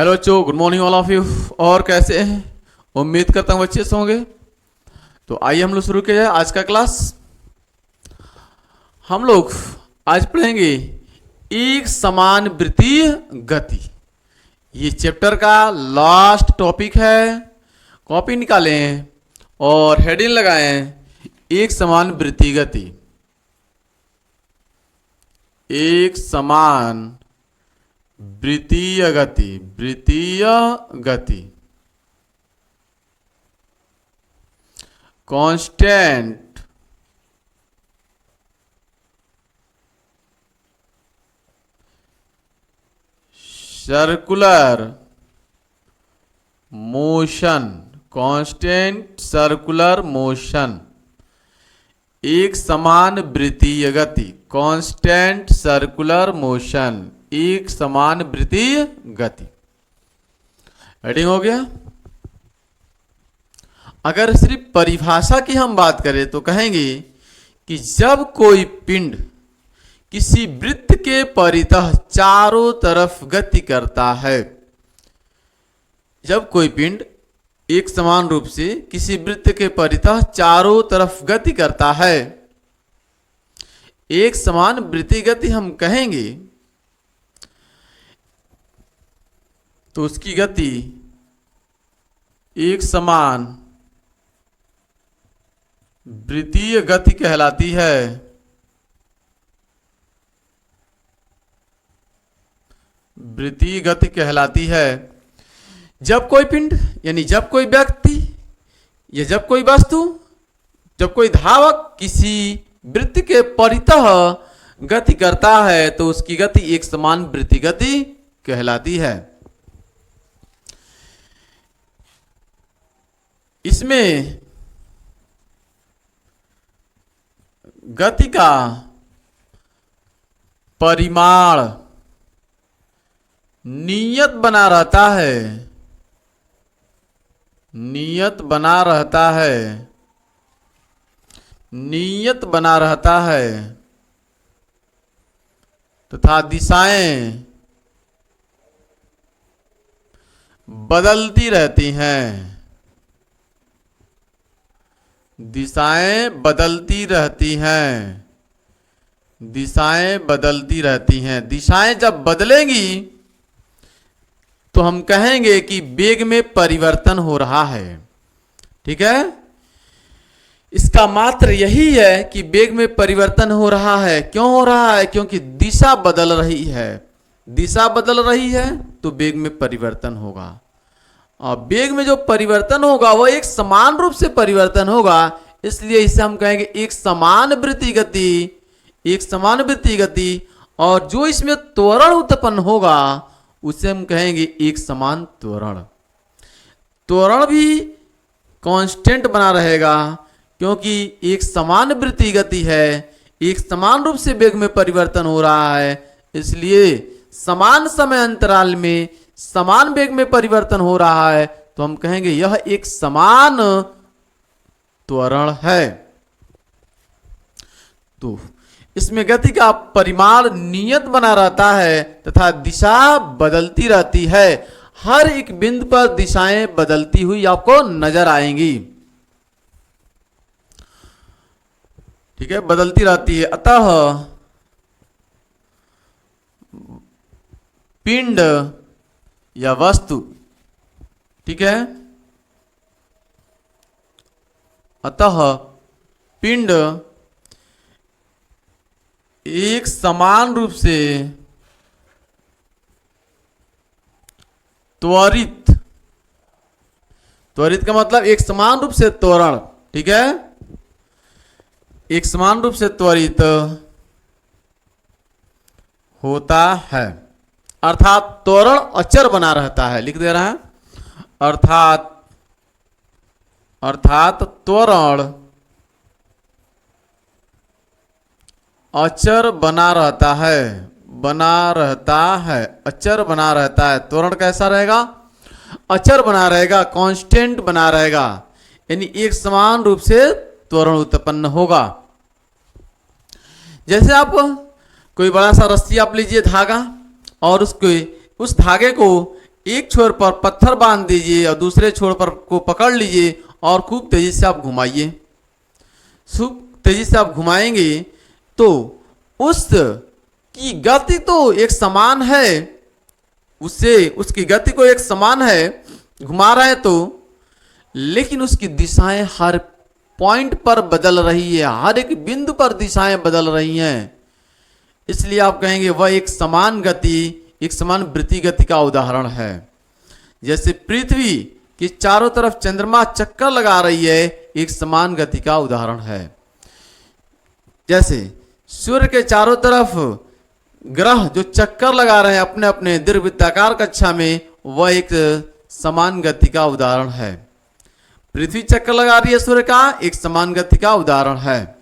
Hello बच्चों, good morning all of you. और कैसे हैं? उम्मीद करता हूँ अच्छे से होंगे। तो आइए हम लोग शुरू किया जाए आज का क्लास। हम लोग आज पढ़ेंगे एक समान वृत्तीय गति। ये चैप्टर का लास्ट टॉपिक है। कॉपी निकालें और हेडिंग लगाएं, एक समान वृत्तीय गति। एक समान वृत्तीय गति, वृत्तीय गति, constant circular motion, constant circular motion. एक समान वृत्तीय गति, कांस्टेंट सर्कुलर मोशन, एक समान वृत्तीय गति। हेडिंग हो गया। अगर सिर्फ परिभाषा की हम बात करें तो कहेंगे कि जब कोई पिंड किसी वृत्त के परितः चारों तरफ गति करता है, जब कोई पिंड एक समान रूप से किसी वृत्त के परितः चारों तरफ गति करता है, एक समान वृत्तीय गति हम कहेंगे, तो उसकी गति एक समान वृत्तीय गति कहलाती है। वृत्तीय गति कहलाती है जब कोई पिंड यानी जब कोई व्यक्ति या जब कोई वस्तु, जब कोई धावक किसी वृत्त के परितः गति करता है तो उसकी गति एक समान वृत्तीय गति कहलाती है। इसमें गति का परिमाण नियत बना रहता है, नियत बना रहता है, नियत बना रहता है तथा दिशाएं बदलती रहती हैं, दिशाएं बदलती रहती हैं, दिशाएं बदलती रहती हैं। दिशाएं जब बदलेंगी तो हम कहेंगे कि वेग में परिवर्तन हो रहा है। ठीक है, इसका मात्र यही है कि वेग में परिवर्तन हो रहा है। क्यों हो रहा है? क्योंकि दिशा बदल रही है। दिशा बदल रही है तो वेग में परिवर्तन होगा, और वेग में जो परिवर्तन होगा वो एक समान रूप से परिवर्तन होगा। इसलिए इसे हम कहेंगे एक समान वृत्तीय गति, एक समान वृत्तीय गति। और जो इसमें त्वरण उत्पन्न होगा उसे हम कहेंगे एक समान त्वरण। त्वरण भी कांस्टेंट बना रहेगा क्योंकि एक समान वृत्तीय गति है, एक समान रूप से वेग में परिवर्तन हो रहा है। इसलिए समान समय अंतराल में समान वेग में परिवर्तन हो रहा है तो हम कहेंगे यह एक समान त्वरण है। तो इसमें गति का परिमाण नियत बना रहता है तथा दिशा बदलती रहती है। हर एक बिंदु पर दिशाएं बदलती हुई आपको नजर आएंगी। ठीक है, बदलती रहती है। अतः पिंड या वस्तु, ठीक है, अतः पिंड एक समान रूप से त्वरित, त्वरित का मतलब एक समान रूप से त्वरण, ठीक है, एक समान रूप से त्वरित होता है। अर्थात त्वरण अचर बना रहता है। लिख दे रहा है, अर्थात त्वरण अचर बना रहता है, बना रहता है, अचर बना रहता है। त्वरण कैसा रहेगा? अचर बना रहेगा, कांस्टेंट बना रहेगा, यानी एक समान रूप से त्वरण उत्पन्न होगा। जैसे आप कोई बड़ा सा रस्सी आप लीजिए, धागा, और उस धागे को एक छोर पर पत्थर बांध दीजिए और दूसरे छोर पर को पकड़ लीजिए और खूब तेजी से आप घुमाइए। खूब तेजी से आप घुमाएंगे तो उस की गति तो एक समान है, उससे उसकी गति को एक समान है, घुमा रहे हैं तो, लेकिन उसकी दिशाएं हर पॉइंट पर बदल रही है, हर एक बिंदु पर दिशाएं बदल रही हैं। इसलिए आप कहेंगे वह एक समान गति, एक समान वृत्ति गति का उदाहरण है। जैसे पृथ्वी के चारों तरफ चंद्रमा चक्कर लगा रही है, एक समान गति का उदाहरण है। जैसे सूर्य के चारों तरफ ग्रह जो चक्कर लगा रहे हैं अपने अपने दीर्घवृत्ताकार कक्षा में, वह एक समान गति का उदाहरण है। पृथ्वी चक्कर लगा रही है सूर्य का, एक समान गति का उदाहरण है।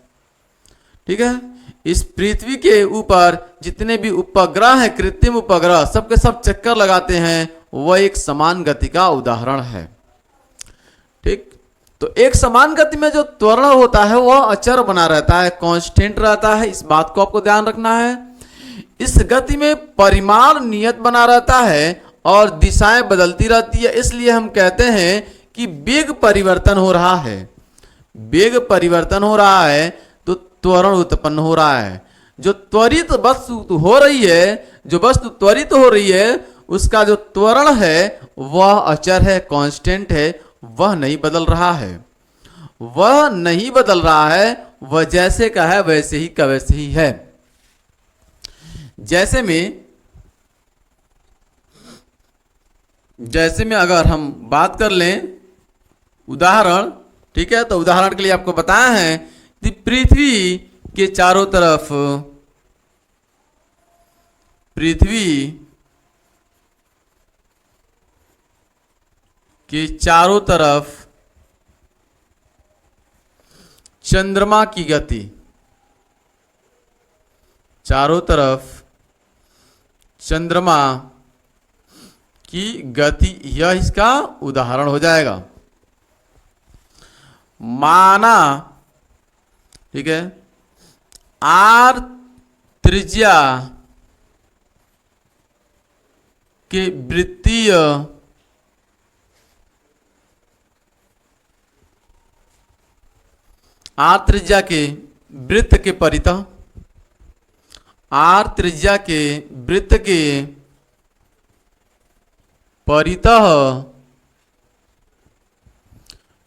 ठीक है, इस पृथ्वी के ऊपर जितने भी उपग्रह हैं, कृत्रिम उपग्रह, सबके सब चक्कर लगाते हैं, वह एक समान गति का उदाहरण है। ठीक, तो एक समान गति में जो त्वरण होता है वह अचर बना रहता है, कांस्टेंट रहता है। इस बात को आपको ध्यान रखना है। इस गति में परिमाण नियत बना रहता है और दिशाएं बदलती रहती है। इसलिए हम कहते हैं कि वेग परिवर्तन हो रहा है। वेग परिवर्तन हो रहा है तो त्वरण उत्पन्न हो रहा है। जो त्वरित वस्तु हो रही है, जो वस्तु त्वरित हो रही है, उसका जो त्वरण है वह अचर है, कांस्टेंट है, वह नहीं बदल रहा है। वह नहीं बदल रहा है, वह जैसे का है वैसे ही का वैसे ही है। जैसे में अगर हम बात कर लें उदाहरण, ठीक है, तो उदाहरण के लिए आपको बताया है कि पृथ्वी के चारों तरफ, पृथ्वी के चारों तरफ चंद्रमा की गति, चारों तरफ चंद्रमा की गति, यह इसका उदाहरण हो जाएगा। माना, ठीक है, आर त्रिज्या के वृत्तीय आर त्रिज्या के वृत्त के परितः, आर त्रिज्या के वृत्त के परितः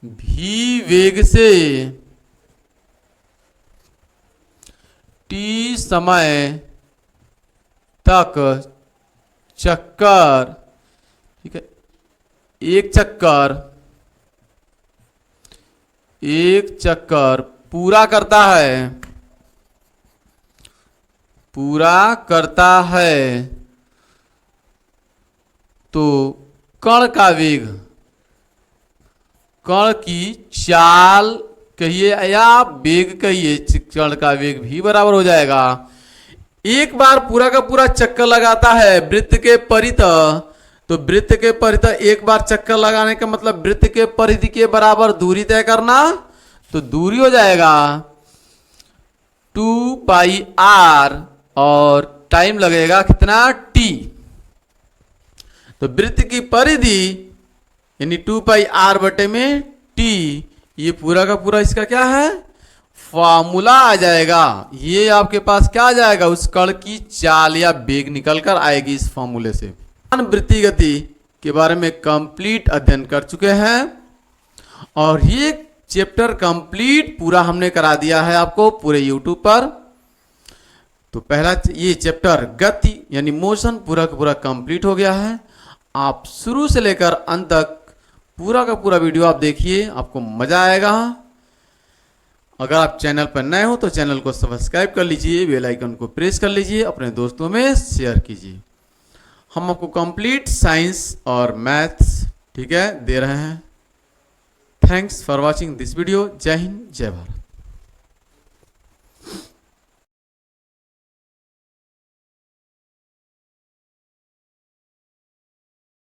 भी वेग से टी समय तक चक्कर, ठीक है, एक चक्कर पूरा करता है, तो कण का वेग, कण की चाल कहिए या वेग कहिए, कण का वेग भी बराबर हो जाएगा। एक बार पूरा का पूरा चक्कर लगाता है वृत्त के परितः, तो वृत्त के परितः एक बार चक्कर लगाने का मतलब वृत्त के परिधि के बराबर दूरी तय करना, तो दूरी हो जाएगा 2πr और टाइम लगेगा कितना, t। तो वृत्त की परिधि यानी 2πr बटे में t, ये पूरा का पूरा इसका क्या है, फॉर्मूला आ जाएगा। ये आपके पास क्या आ जाएगा, उस कण की चाल या वेग निकल कर आएगी इस फॉर्मूले से। वृत्ति गति के बारे में कंप्लीट अध्ययन कर चुके हैं और ये चैप्टर कंप्लीट पूरा हमने करा दिया है आपको पूरे YouTube पर। तो पहला ये चैप्टर गति यानी मोशन पूरा का पूरा कंप्लीट हो गया है। आप शुरू से लेकर अंत तक पूरा का पूरा वीडियो आप देखिए, आपको मजा आएगा। अगर आप चैनल पर नए हो तो चैनल को सब्सक्राइब कर लीजिए, बेल आइकन को प्रेस कर लीजिए, अपने दोस्तों में शेयर कीजिए। हम आपको कंप्लीट साइंस और मैथ्स, ठीक है, दे रहे हैं। Thanks for watching this video. जय हिंद, जय भारत।